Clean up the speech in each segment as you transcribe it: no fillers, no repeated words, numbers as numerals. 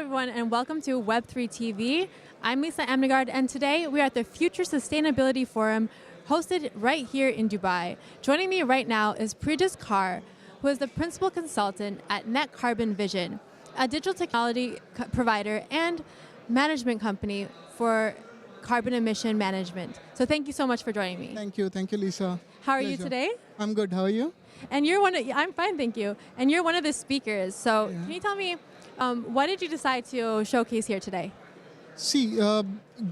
everyone, and welcome to Web3 TV. I'm Lisa Amnegard, and today we are at the Future Sustainability Forum, hosted right here in Dubai. Joining me right now is Pijus Kar, who is the principal consultant at NetCarbon Vision, a digital technology provider and management company for carbon emission management. So thank you so much for joining me. Thank you, Lisa. How are you today? I'm good. How are you? And you're I'm fine, thank you. And you're one of the speakers. So Can you tell me, why did you decide to showcase here today? See,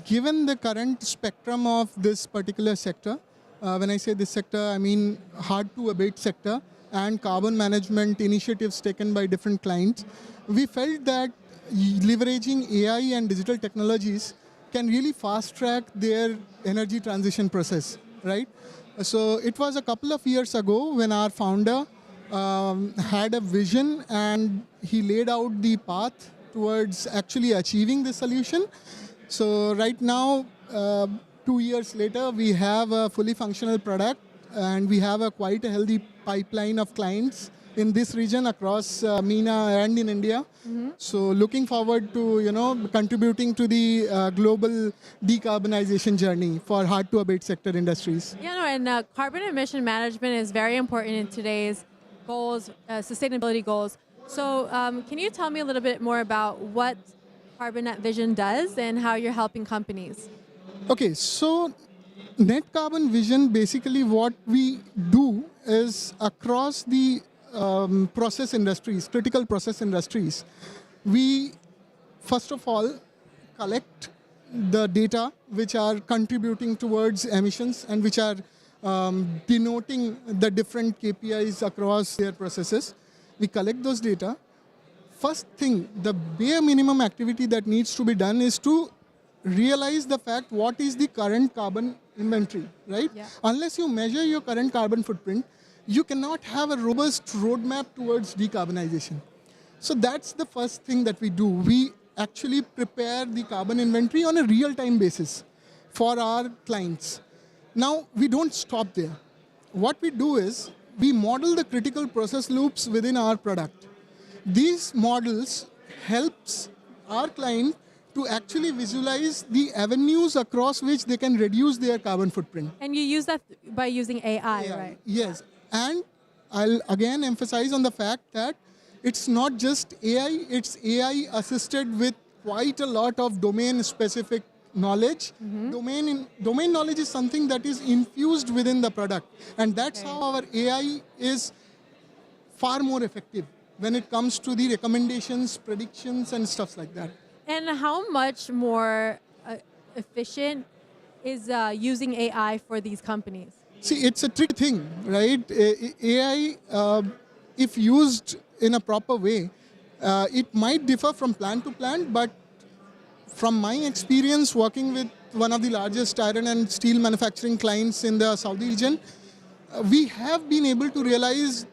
given the current spectrum of this particular sector, when I say this sector, I mean hard to abate sector and carbon management initiatives taken by different clients, we felt that leveraging AI and digital technologies can really fast track their energy transition process, right? So it was a couple of years ago when our founder had a vision and he laid out the path towards actually achieving the solution. So right now, 2 years later, we have a fully functional product and we have quite a healthy pipeline of clients in this region across MENA and in India. Mm-hmm. So looking forward to contributing to the global decarbonization journey for hard to abate sector industries. And carbon emission management is very important in today's goals, sustainability goals. So can you tell me a little bit more about what Carbon Vision does and how you're helping companies? Okay, so NetCarbon Vision, basically what we do is across the process industries, critical process industries, we first of all collect the data which are contributing towards emissions and which are denoting the different KPIs across their processes. We collect those data. First thing, the bare minimum activity that needs to be done is to realize the fact what is the current carbon inventory, right? Yeah. Unless you measure your current carbon footprint, you cannot have a robust roadmap towards decarbonization. So that's the first thing that we do. We actually prepare the carbon inventory on a real-time basis for our clients. Now, we don't stop there. What we do is we model the critical process loops within our product. These models helps our client to actually visualize the avenues across which they can reduce their carbon footprint. And you use that by using AI, right? Yes. And I'll again emphasize on the fact that it's not just AI, it's AI assisted with quite a lot of domain-specific knowledge. Mm-hmm. Domain knowledge is something that is infused within the product. And that's how our AI is far more effective when it comes to the recommendations, predictions, and stuff like that. And how much more efficient is using AI for these companies? See, it's a tricky thing, right? AI, if used in a proper way, it might differ from plant to plant, but from my experience working with one of the largest iron and steel manufacturing clients in the Saudi region, we have been able to realize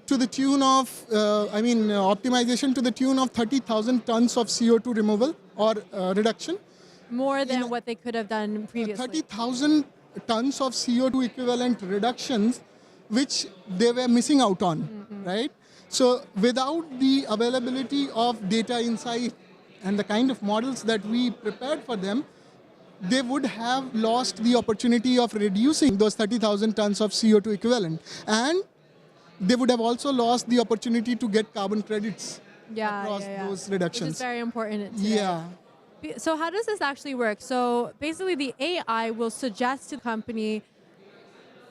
to the tune of, optimization to the tune of 30,000 tons of CO2 removal or reduction. More than what they could have done previously. 30,000 tons of CO2 equivalent reductions, which they were missing out on, right? So without the availability of data insight and the kind of models that we prepared for them, they would have lost the opportunity of reducing those 30,000 tons of CO2 equivalent. And they would have also lost the opportunity to get carbon credits across those reductions. Which is very important today. Yeah. So how does this actually work? So basically the AI will suggest to the company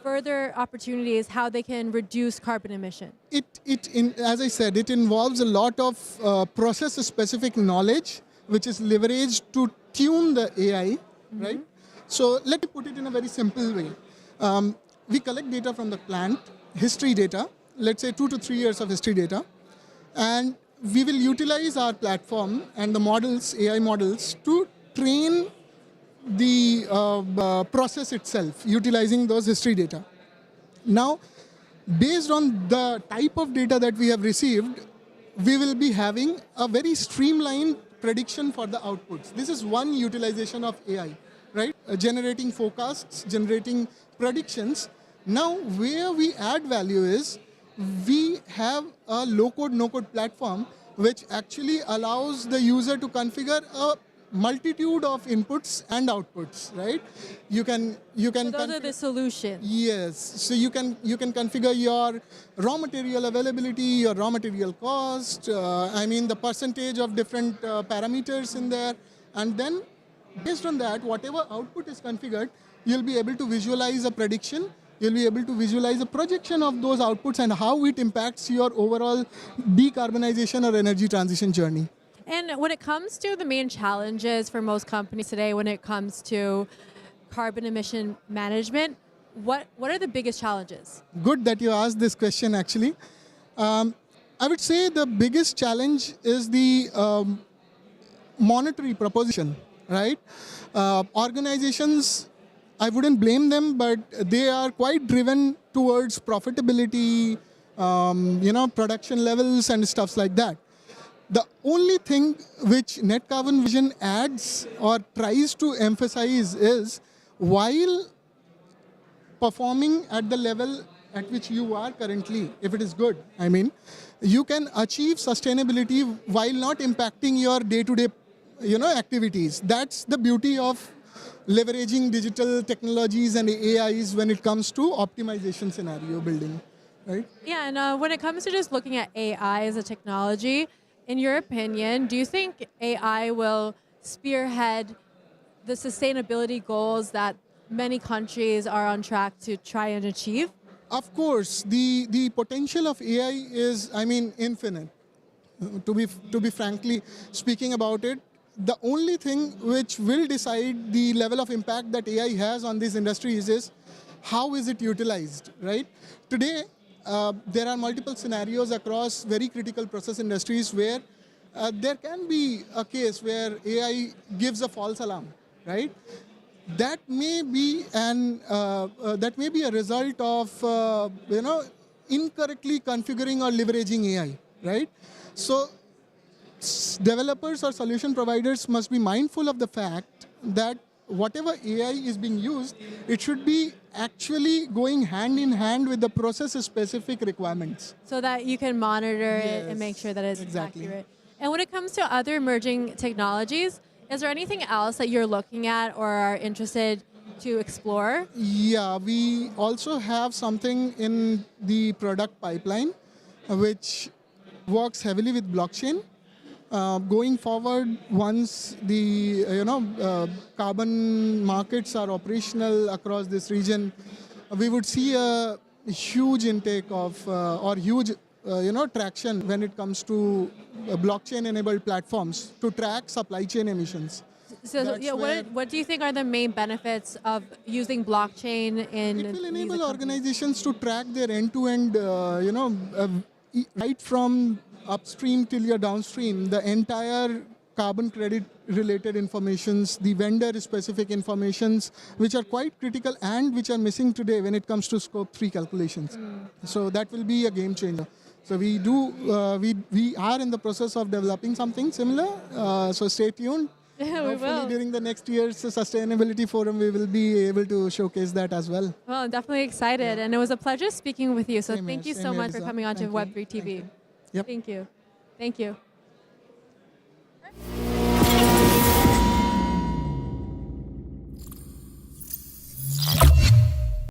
further opportunities how they can reduce carbon emission. As I said, it involves a lot of process-specific knowledge, which is leveraged to tune the AI, right? So let me put it in a very simple way. We collect data from the plant, history data, let's say 2 to 3 years of history data, and we will utilize our platform and the models, AI models, to train the process itself, utilizing those history data. Now, based on the type of data that we have received, we will be having a very streamlined prediction for the outputs. This is one utilization of AI, right? Generating forecasts, generating predictions. Now, where we add value is we have a low-code, no-code platform which actually allows the user to configure a multitude of inputs and outputs, right? You can So those are the solutions. Yes, so you can configure your raw material availability, your raw material cost. I mean the percentage of different parameters in there, and then based on that, whatever output is configured, you'll be able to visualize a prediction. You'll be able to visualize a projection of those outputs and how it impacts your overall decarbonization or energy transition journey. And when it comes to the main challenges for most companies today, when it comes to carbon emission management, what are the biggest challenges? Good that you asked this question, actually. I would say the biggest challenge is the monetary proposition, right? Organizations, I wouldn't blame them, but they are quite driven towards profitability, production levels and stuffs like that. The only thing which NetCarbon Vision adds or tries to emphasize is, while performing at the level at which you are currently, if it is good, I mean, you can achieve sustainability while not impacting your day-to-day, activities. That's the beauty of leveraging digital technologies and AIs when it comes to optimization scenario building, right? Yeah, and when it comes to just looking at AI as a technology, in your opinion, do you think AI will spearhead the sustainability goals that many countries are on track to try and achieve? Of course, the potential of AI is, infinite. To be frankly speaking about it, the only thing which will decide the level of impact that AI has on these industries is how is it utilized, right? Today, there are multiple scenarios across very critical process industries where there can be a case where AI gives a false alarm, right? That may be a result of incorrectly configuring or leveraging AI, right? So developers or solution providers must be mindful of the fact that whatever AI is being used, it should be actually going hand in hand with the process-specific requirements. So that you can monitor it and Yes, make sure that it's exactly. accurate. And when it comes to other emerging technologies, is there anything else that you're looking at or are interested to explore? Yeah, we also have something in the product pipeline which works heavily with blockchain. Going forward, once the carbon markets are operational across this region, we would see a huge intake of or huge traction when it comes to blockchain-enabled platforms to track supply chain emissions. So, yeah, what do you think are the main benefits of using blockchain in It will these enable companies? organizations to track their end-to-end, right from upstream till your downstream, the entire carbon credit related informations, the vendor specific informations, which are quite critical and which are missing today when it comes to scope 3 calculations. So that will be a game changer. So we are in the process of developing something similar. So stay tuned. We Hopefully will. during the next year's sustainability forum, we will be able to showcase that as well. Well, I'm definitely excited, and it was a pleasure speaking with you. So Same thank here, you same so here, much for Lisa. coming on to Thank you. Web3 TV. Yep. Thank you. Thank you.